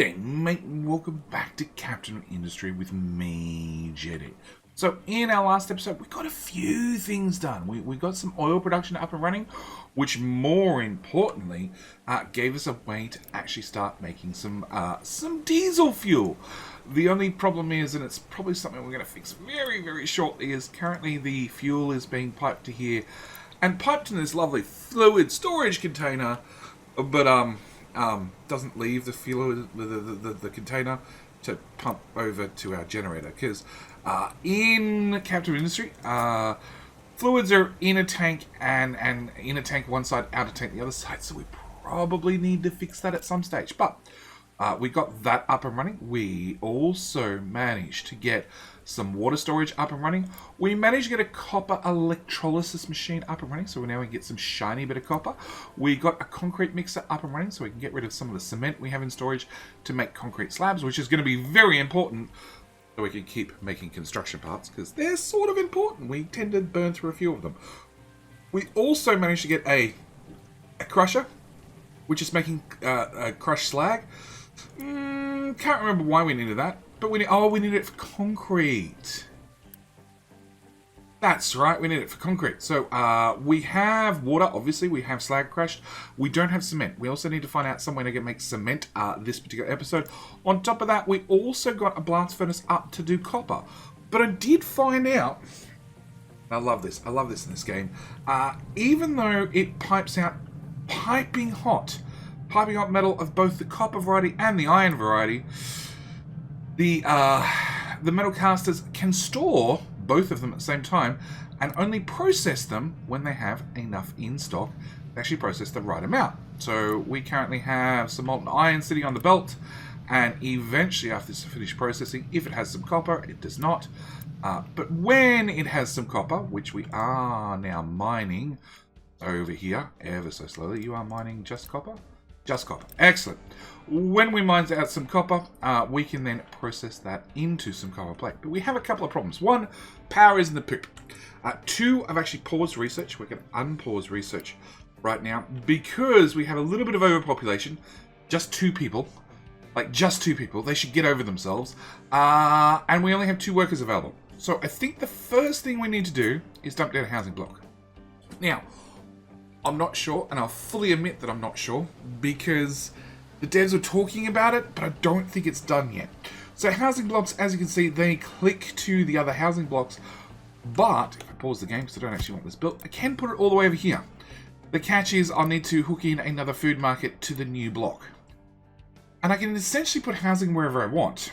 G'day mate, welcome back to Captain Industry with me, Jedi. So in our last episode, we got a few things done. We got some oil production up and running, which more importantly, gave us a way to actually start making some diesel fuel. The only problem is, and it's probably something we're going to fix very, very shortly, is currently the fuel is being piped to here and piped in this lovely fluid storage container, but doesn't leave the fuel, the container to pump over to our generator, because in captive industry, fluids are in a tank and in a tank one side, out of tank the other side, so we probably need to fix that at some stage. But we got that up and running. We also managed to get some water storage up and running. We managed to get a copper electrolysis machine up and running, so now we can get some shiny bit of copper. We got a concrete mixer up and running, so we can get rid of some of the cement we have in storage to make concrete slabs, which is going to be very important so we can keep making construction parts, because they're sort of important. We tend to burn through a few of them. We also managed to get a crusher, which is making crushed slag. Can't remember why we needed that, but we needed it for concrete. That's right, we need it for concrete. So we have water, obviously, we have slag crushed. We don't have cement. We also need to find out some way to make cement this particular episode. On top of that, we also got a blast furnace up to do copper. But I did find out, I love this in this game, even though it pipes out piping hot metal of both the copper variety and the iron variety, the metal casters can store both of them at the same time and only process them when they have enough in stock to actually process the right amount. So we currently have some molten iron sitting on the belt, and eventually after it's finished processing, if it has some copper, it does not. But when it has some copper, which we are now mining over here ever so slowly, you are mining just copper? Just copper. Excellent. When we mine out some copper, we can then process that into some copper plate. But we have a couple of problems. One, power is in the poop. Two, I've actually paused research. We're going to unpause research right now because we have a little bit of overpopulation. Just two people. Like, just two people. They should get over themselves. And we only have 2 workers available. So I think the first thing we need to do is dump down a housing block. Now, I'm not sure, and I'll fully admit that I'm not sure, because the devs are talking about it, but I don't think it's done yet. So housing blocks, as you can see, they click to the other housing blocks, but if I pause the game because I don't actually want this built, I can put it all the way over here. The catch is I'll need to hook in another food market to the new block. And I can essentially put housing wherever I want.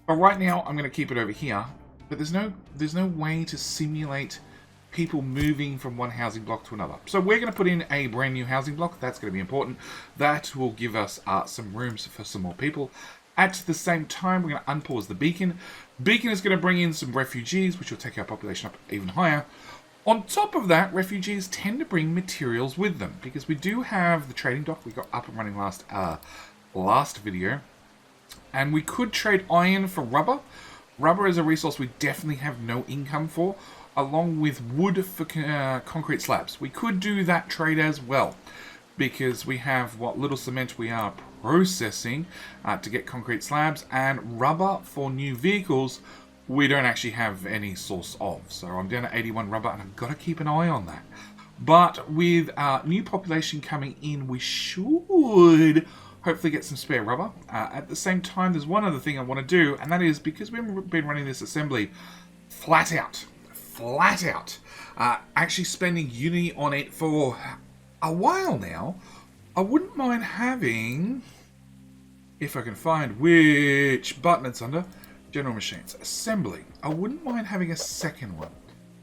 But right now, I'm going to keep it over here, but there's no way to simulate people moving from one housing block to another. So we're going to put in a brand new housing block. That's going to be important. That will give us some rooms for some more people. At the same time, we're going to unpause the beacon. Beacon is going to bring in some refugees, which will take our population up even higher. On top of that, refugees tend to bring materials with them, because we do have the trading dock we got up and running last video. And we could trade iron for rubber. Rubber is a resource we definitely have no income for, along with wood for concrete slabs. We could do that trade as well, because we have what little cement we are processing to get concrete slabs, and rubber for new vehicles we don't actually have any source of. So I'm down to 81 rubber, and I've got to keep an eye on that. But with new population coming in, we should hopefully get some spare rubber. At the same time, there's one other thing I want to do, and that is, because we've been running this assembly flat out, actually spending Unity on it for a while now, I wouldn't mind having, if I can find which button it's under, General Machines, Assembly. I wouldn't mind having a second one.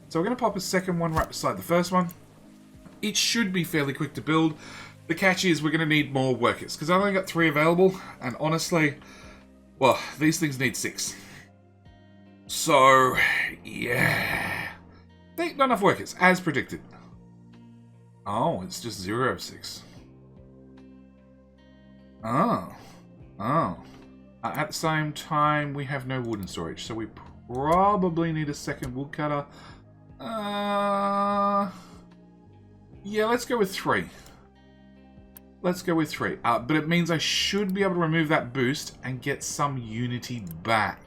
So we're going to pop a second one right beside the first one. It should be fairly quick to build. The catch is we're going to need more workers, because I've only got 3 available, and honestly, well, these things need 6. So, yeah. Not enough workers, as predicted. Oh, it's just 0 of 6. Oh. At the same time, we have no wood in storage, so we probably need a second woodcutter. Yeah, let's go with 3. Let's go with 3. But it means I should be able to remove that boost and get some unity back,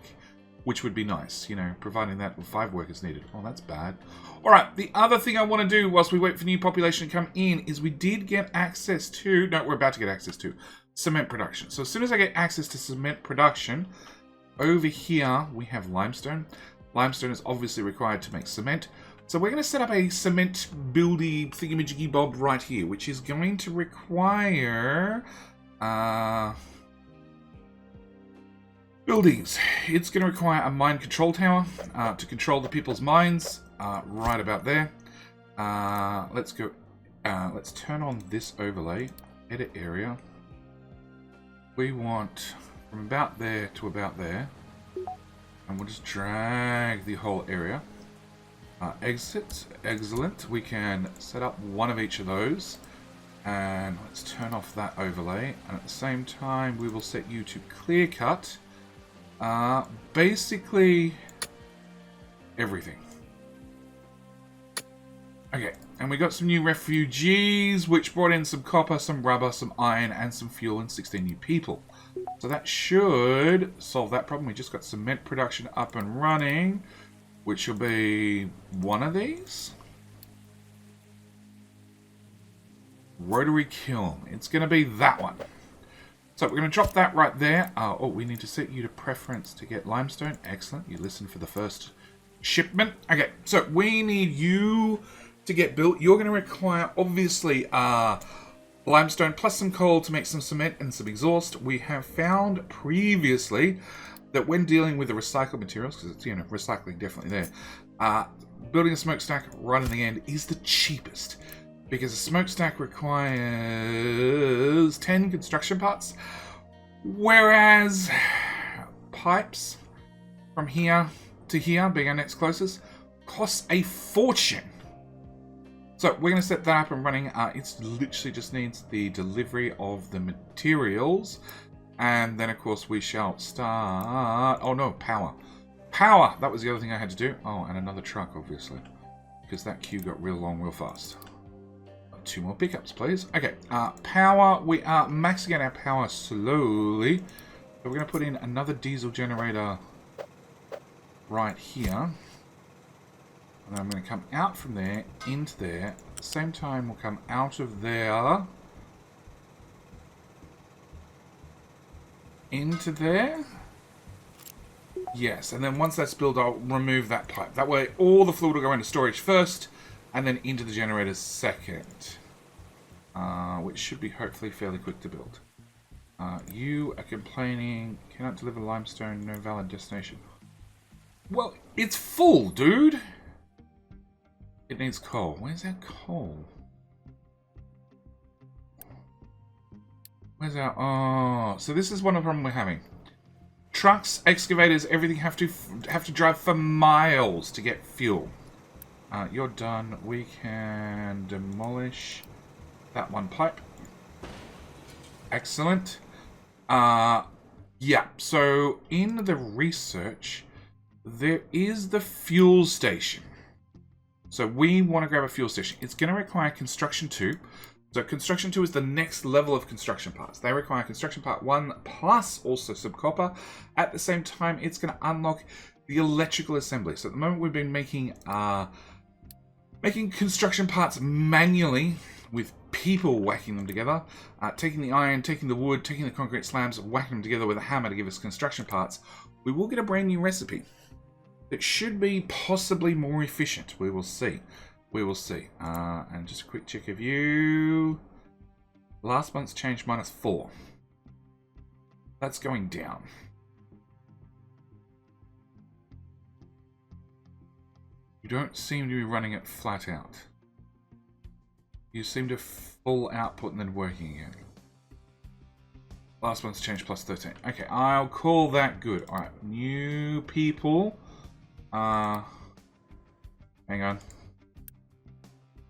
which would be nice, you know, providing that 5 workers needed. Oh, that's bad. All right, the other thing I want to do whilst we wait for new population to come in is we did get access to, no, we're about to get access to cement production. So as soon as I get access to cement production, over here we have limestone. Limestone is obviously required to make cement. So we're going to set up a cement buildy thingamajiggy bob right here, which is going to require buildings. It's going to require a mine control tower to control the people's mines right about there. Let's go. Let's turn on this overlay. Edit area. We want from about there to about there. And we'll just drag the whole area. Exit. Excellent. We can set up one of each of those. And let's turn off that overlay. And at the same time, we will set you to clear cut. Basically, everything. Okay, and we got some new refugees, which brought in some copper, some rubber, some iron, and some fuel, and 16 new people. So that should solve that problem. We just got cement production up and running, which will be one of these. Rotary kiln. It's going to be that one. So we're going to drop that right there. Oh, we need to set you to preference to get limestone. Excellent. You listen for the first shipment. Okay, so we need you to get built. You're going to require, obviously, limestone plus some coal to make some cement and some exhaust. We have found previously that when dealing with the recycled materials, because it's, you know, recycling definitely there, building a smokestack right in the end is the cheapest. Because a smokestack requires 10 construction parts, whereas pipes from here to here, being our next closest, costs a fortune. So we're going to set that up and running. It literally just needs the delivery of the materials. And then, of course, we shall start... Oh, no, power. Power! That was the other thing I had to do. Oh, and another truck, obviously. Because that queue got real long real fast. 2 more pickups, please. Okay, power. We are maxing out our power slowly. So we're going to put in another diesel generator right here. And I'm going to come out from there into there. At the same time, we'll come out of there into there. Yes, and then once that's built, I'll remove that pipe. That way, all the fluid will go into storage first, and then into the generators second. Which should be hopefully fairly quick to build. You are complaining, cannot deliver limestone, no valid destination. Well, it's full, dude! It needs coal. Where's our coal? Where's our... Oh, so this is one of the problems we're having. Trucks, excavators, everything have to drive for miles to get fuel. You're done. We can demolish that one pipe. Excellent. Yeah, so in the research, there is the fuel station. So we want to grab a fuel station. It's going to require construction 2. So construction 2 is the next level of construction parts. They require construction part 1 plus also some copper. At the same time, it's going to unlock the electrical assembly. So at the moment, we've been making construction parts manually with people whacking them together, taking the iron, taking the wood, taking the concrete slabs, whacking them together with a hammer to give us construction parts. We will get a brand new recipe that should be possibly more efficient. We will see. We will see. And just a quick check of you. Last month's change -4. That's going down. You don't seem to be running it flat out. You seem to full output and then working again. Last month's change +13. Okay, I'll call that good. Alright, new people. Hang on.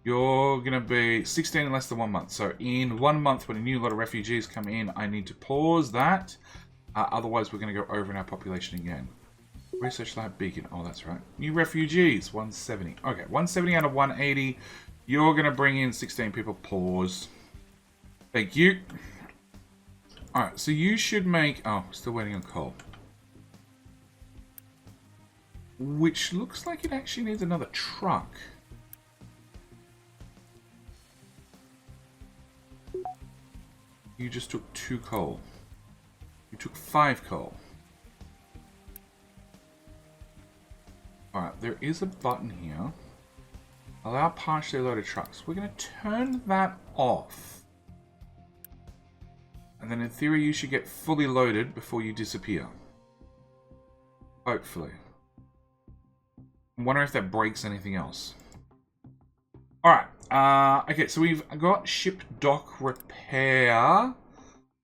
You're going to be 16 in less than 1 month. So in 1 month, when a new lot of refugees come in, I need to pause that. Otherwise, we're going to go over in our population again. Research Lab Beacon. Oh, that's right. New refugees, 170. Okay, 170 out of 180. You're going to bring in 16 people. Pause. Thank you. Alright, so you should make... Oh, still waiting on coal. Which looks like it actually needs another truck. You just took 2 coal. You took 5 coal. Alright, there is a button here. Allow partially loaded trucks. We're going to turn that off. And then in theory you should get fully loaded before you disappear. Hopefully. I'm wondering if that breaks anything else. Alright. Okay, so we've got ship dock repair,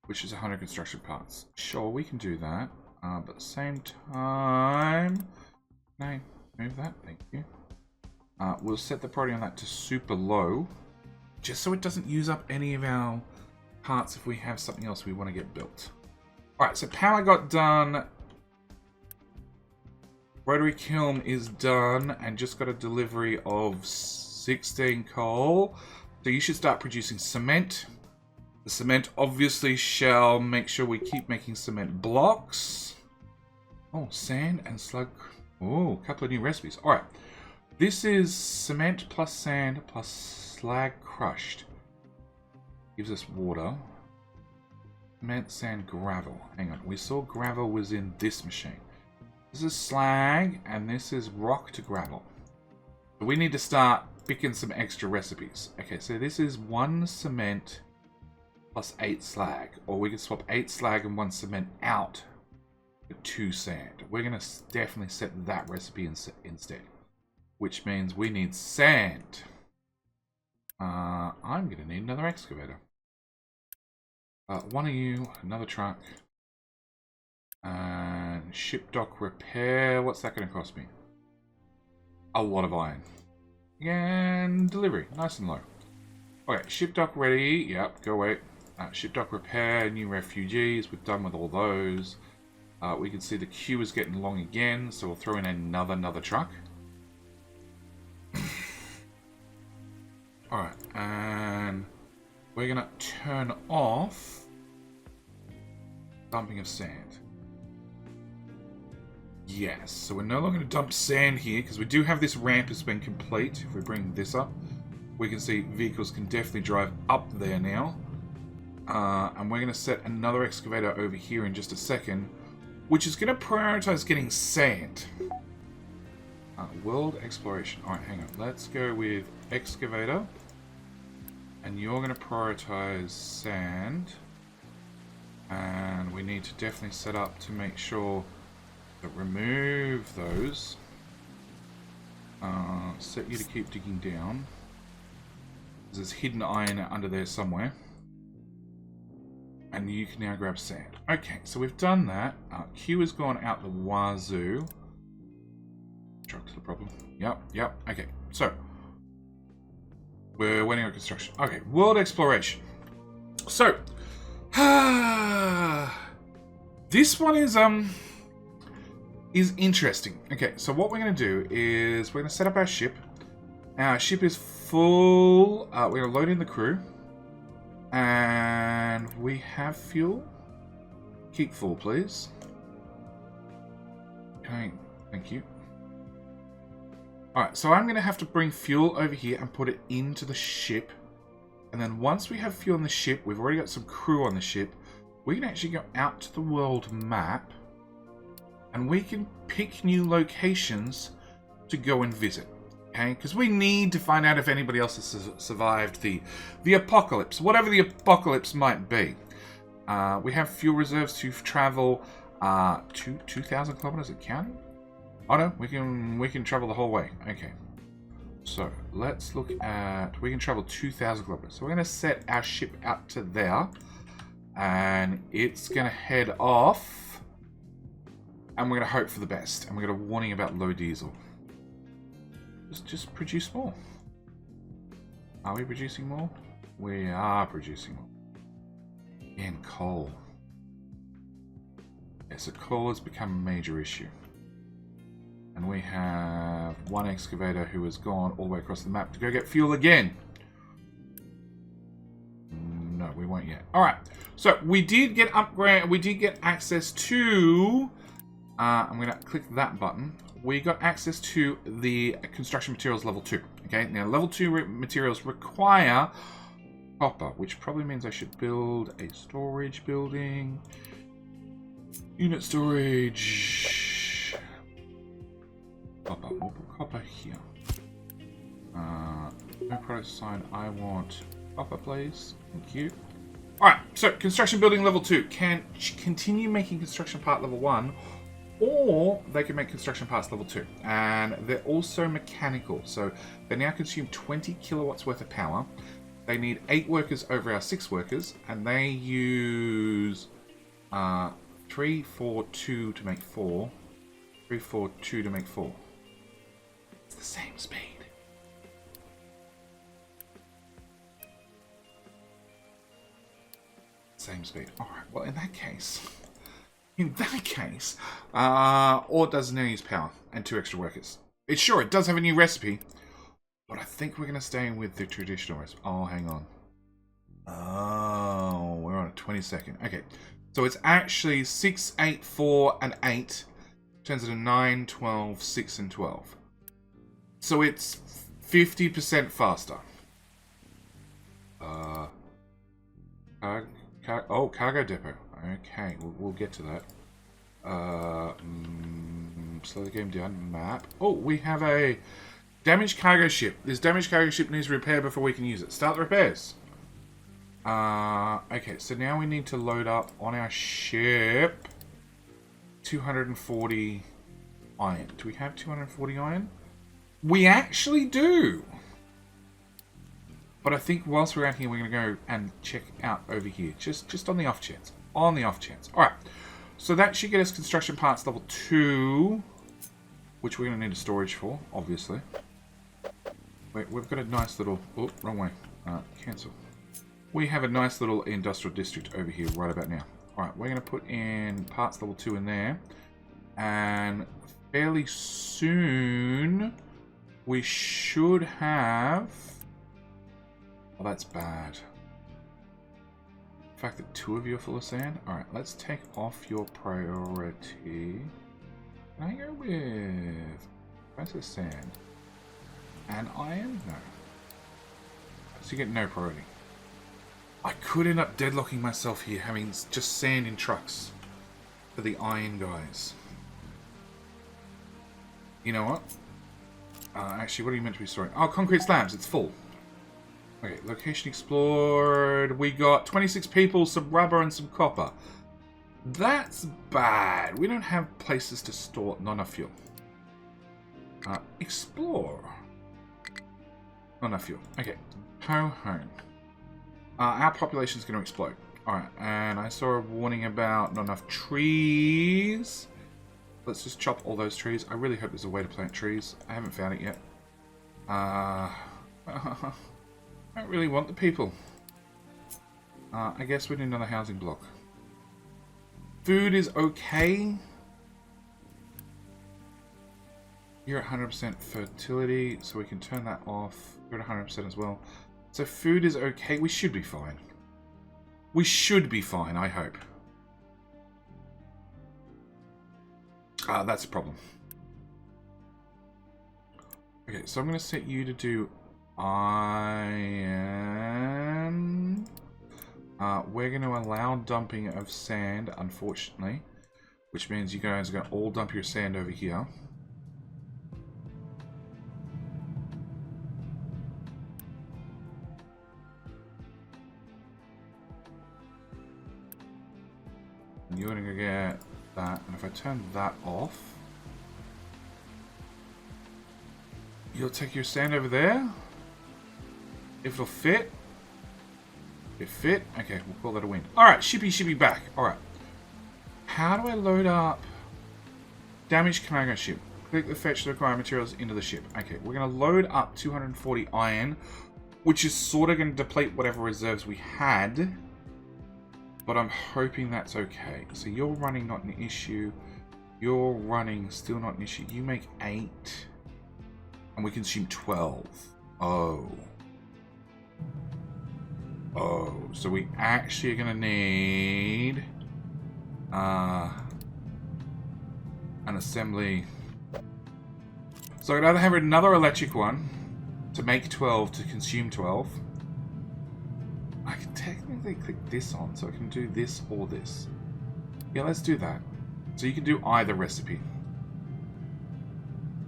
which is 100 construction parts. Sure, we can do that. But at the same time... Can I move that? Thank you. We'll set the priority on that to super low, just so it doesn't use up any of our parts if we have something else we want to get built. Alright, so power got done. Rotary kiln is done and just got a delivery of 16 coal. So you should start producing cement. The cement obviously shall make sure we keep making cement blocks. Oh, sand and slug. Oh, a couple of new recipes. Alright. This is cement plus sand plus slag crushed. Gives us water. Cement, sand, gravel. Hang on. We saw gravel was in this machine. This is slag and this is rock to gravel. So we need to start picking some extra recipes. Okay, so this is 1 cement plus 8 slag. Or we can swap 8 slag and 1 cement out for 2 sand. We're going to definitely set that recipe instead. Which means we need sand. I'm going to need another excavator. One of you, another truck. And ship dock repair. What's that going to cost me? A lot of iron. And delivery. Nice and low. Okay, ship dock ready. Yep, go away. Ship dock repair, new refugees. We're done with all those. We can see the queue is getting long again, so we'll throw in another truck. Alright, and we're going to turn off dumping of sand. Yes, so we're no longer going to dump sand here because we do have this ramp has been complete. If we bring this up, we can see vehicles can definitely drive up there now. And we're going to set another excavator over here in just a second, which is going to prioritize getting sand. World exploration. Alright, hang on. Let's go with excavator. And you're going to prioritize sand. And we need to definitely set up to make sure that remove those. Set you to keep digging down. There's hidden iron under there somewhere. And you can now grab sand. Okay, so we've done that. Q has gone out the wazoo. Truck's the problem. Yep. Okay, so we're waiting on construction. Okay, world exploration. So, this one is interesting. Okay, so what we're going to do is we're going to set up our ship. Our ship is full. We're going to load in the crew. And we have fuel. Keep full, please. Okay, thank you. Alright, so I'm going to have to bring fuel over here and put it into the ship. And then once we have fuel on the ship, we've already got some crew on the ship, we can actually go out to the world map. And we can pick new locations to go and visit. Okay, because we need to find out if anybody else has survived the apocalypse, whatever the apocalypse might be. We have fuel reserves to travel 2,000 kilometers at counting. Oh no, we can travel the whole way. Okay, so let's look at, we can travel 2,000 kilometers. So we're going to set our ship out to there, and it's going to head off, and we're going to hope for the best, and we're going to warning about low diesel. Just produce more. Are we producing more? We are producing more. And coal. Yeah, so coal has become a major issue. And we have one excavator who has gone all the way across the map to go get fuel again. No, We won't yet. All right. So we did get upgrade. We did get access to. I'm gonna click that button. We got access to the construction materials level 2. Okay. Now level 2 materials require copper, which probably means I should build a storage building. Unit storage. Copper. We'll put copper here. No product sign. I want copper, please. Thank you. Alright, so construction building level 2 can continue making construction part level 1, or they can make construction parts level 2. And they're also mechanical, so they now consume 20 kilowatts worth of power. They need 8 workers over our 6 workers, and they use 3, 4, 2 to make 4. 3, 4, 2 to make 4. It's the same speed. Same speed. Alright, well in that case, or it doesn't use power and 2 extra workers. It does have a new recipe, but I think we're going to stay with the traditional recipe. Oh, hang on. Oh, we're on a 22nd. Okay, so it's actually 6, 8, 4, and 8. Turns into 9, 12, 6, and 12. So it's 50% faster. Cargo depot. Okay, we'll get to that. Slow the game down. Map. Oh, we have a damaged cargo ship. This damaged cargo ship needs repair before we can use it. Start the repairs. Okay, so now we need to load up on our ship 240 iron. Do we have 240 iron? We actually do. But I think whilst we're out here, we're going to go and check out over here. Just on the off chance. On the off chance. Alright. So that should get us construction parts level 2. Which we're going to need a storage for, obviously. Wait, we've got a nice little... Oh, wrong way. Cancel. We have a nice little industrial district over here right about now. Alright, we're going to put in parts level 2 in there. And fairly soon, we should have... Oh, that's bad. The fact that 2 of you are full of sand? Alright, let's take off your priority. Can I go with process sand and iron? No. So you get no priority. I could end up deadlocking myself here, having just sand in trucks for the iron guys. You know what? Actually, what are you meant to be storing? Oh, concrete slabs. It's full. Okay, location explored. We got 26 people, some rubber, and some copper. That's bad. We don't have places to store. Not enough fuel. Explore. Not enough fuel. Okay, go home. Our population's going to explode. Alright, and I saw a warning about not enough trees. Let's just chop all those trees. I really hope there's a way to plant trees. I haven't found it yet. I don't really want the people. I guess we need another housing block. Food is okay. You're at 100% fertility, so we can turn that off. You're at 100% as well. So food is okay. We should be fine. We should be fine, I hope. That's a problem. Okay, so I'm going to set you to do iron. We're going to allow dumping of sand, unfortunately. Which means you guys are going to all dump your sand over here. And you're going to get that. And if I turn that off, you'll take your sand over there. If it'll fit. It fit. Okay, we'll call that a win. Alright, shippy back. Alright. How do I load up damaged cargo ship? Click the fetch the required materials into the ship. Okay, we're going to load up 240 iron, which is sort of going to deplete whatever reserves we had. But I'm hoping that's okay. So you're running, not an issue. You're running, still not an issue. You make 8. And we consume 12. Oh. Oh, so we actually are going to need an assembly. So I'd either have another electric one to make 12 to consume 12. I can technically click this on, so I can do this or this. Yeah, let's do that. So you can do either recipe.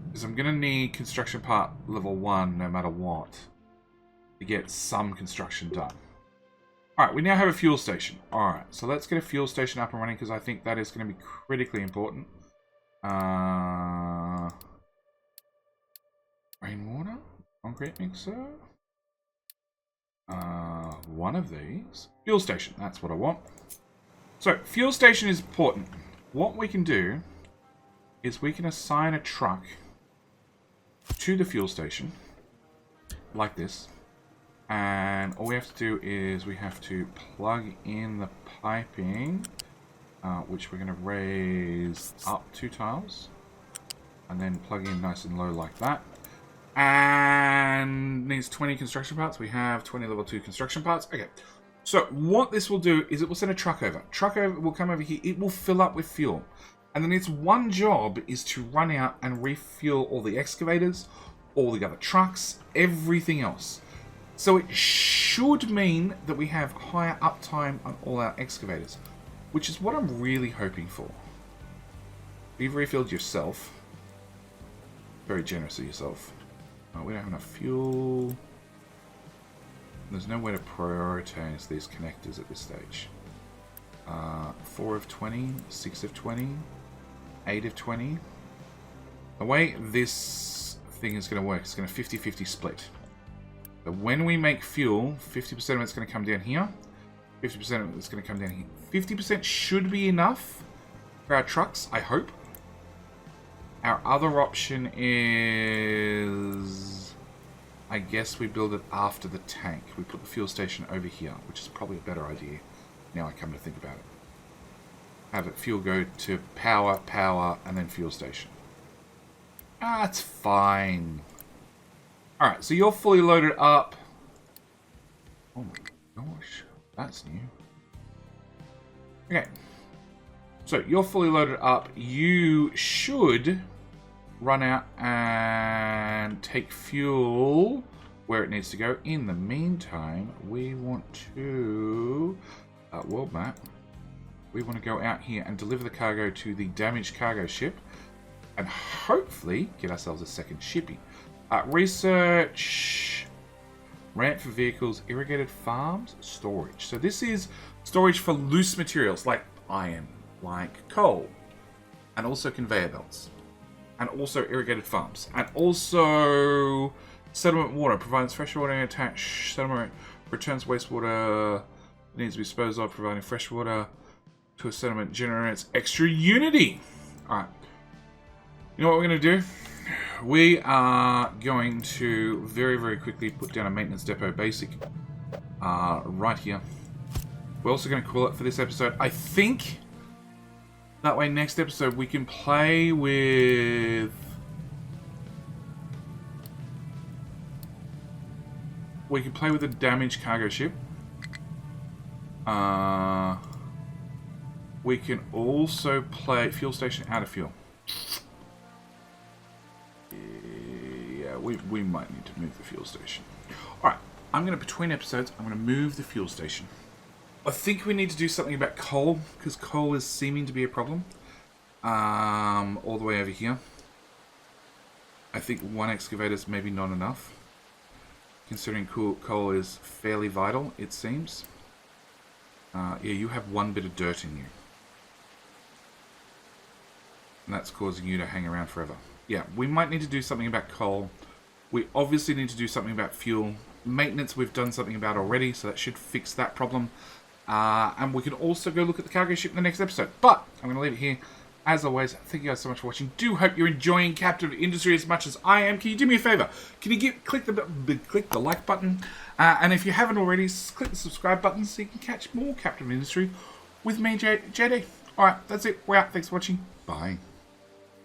Because I'm going to need construction part level 1 no matter what to get some construction done. Alright, we now have a fuel station. Alright, so let's get a fuel station up and running because I think that is going to be critically important. Rainwater? Concrete mixer? One of these. Fuel station, that's what I want. So, fuel station is important. What we can do is we can assign a truck to the fuel station, like this. And all we have to do is we have to plug in the piping, which we're going to raise up 2 tiles. And then plug in nice and low like that. And needs 20 construction parts. We have 20 level 2 construction parts. Okay. So what this will do is it will send a truck over. Truck over will come over here. It will fill up with fuel. And then its one job is to run out and refuel all the excavators, all the other trucks, everything else. So it should mean that we have higher uptime on all our excavators, which is what I'm really hoping for. You've refilled yourself. Very generous of yourself. Oh, we don't have enough fuel. There's no way to prioritize these connectors at this stage. 4 of 20, 6 of 20, 8 of 20. The way this thing is going to work is going to 50-50 split. So when we make fuel, 50% of it's going to come down here. 50% of it's going to come down here. 50% should be enough for our trucks, I hope. Our other option is, I guess we build it after the tank. We put the fuel station over here, which is probably a better idea, now I come to think about it. Have it fuel go to power, and then fuel station. That's fine. Alright, so you're fully loaded up. Oh my gosh, that's new. Okay. So, you're fully loaded up. You should run out and take fuel where it needs to go. In the meantime, we want to... world map. We want to go out here and deliver the cargo to the damaged cargo ship. And hopefully get ourselves a second shipping. Research... Ramp for vehicles, irrigated farms, storage. So this is storage for loose materials like iron, like coal, and also conveyor belts, and also irrigated farms, and also settlement water provides fresh water and attached settlement returns wastewater needs to be disposed of, providing fresh water to a settlement generates extra unity. Alright, you know what we're going to do? We are going to very quickly put down a maintenance depot basic right here. We're also going to call it for this episode. I think that way next episode we can play with... We can play with a damaged cargo ship. We can also play fuel station out of fuel. Yeah, we might need to move the fuel station. Alright, I'm going to, between episodes, I'm going to move the fuel station. I think we need to do something about coal, because coal is seeming to be a problem. All the way over here. I think one excavator is maybe not enough. Considering coal is fairly vital, it seems. Yeah, you have one bit of dirt in you. And that's causing you to hang around forever. Yeah, we might need to do something about coal. We obviously need to do something about fuel. Maintenance we've done something about already, so that should fix that problem. And we can also go look at the cargo ship in the next episode. But I'm going to leave it here. As always, thank you guys so much for watching. Do hope you're enjoying Captive Industry as much as I am. Can you do me a favor? Can you click the like button? And if you haven't already, click the subscribe button so you can catch more Captive Industry with me, JD. Alright, that's it. We're out. Thanks for watching. Bye.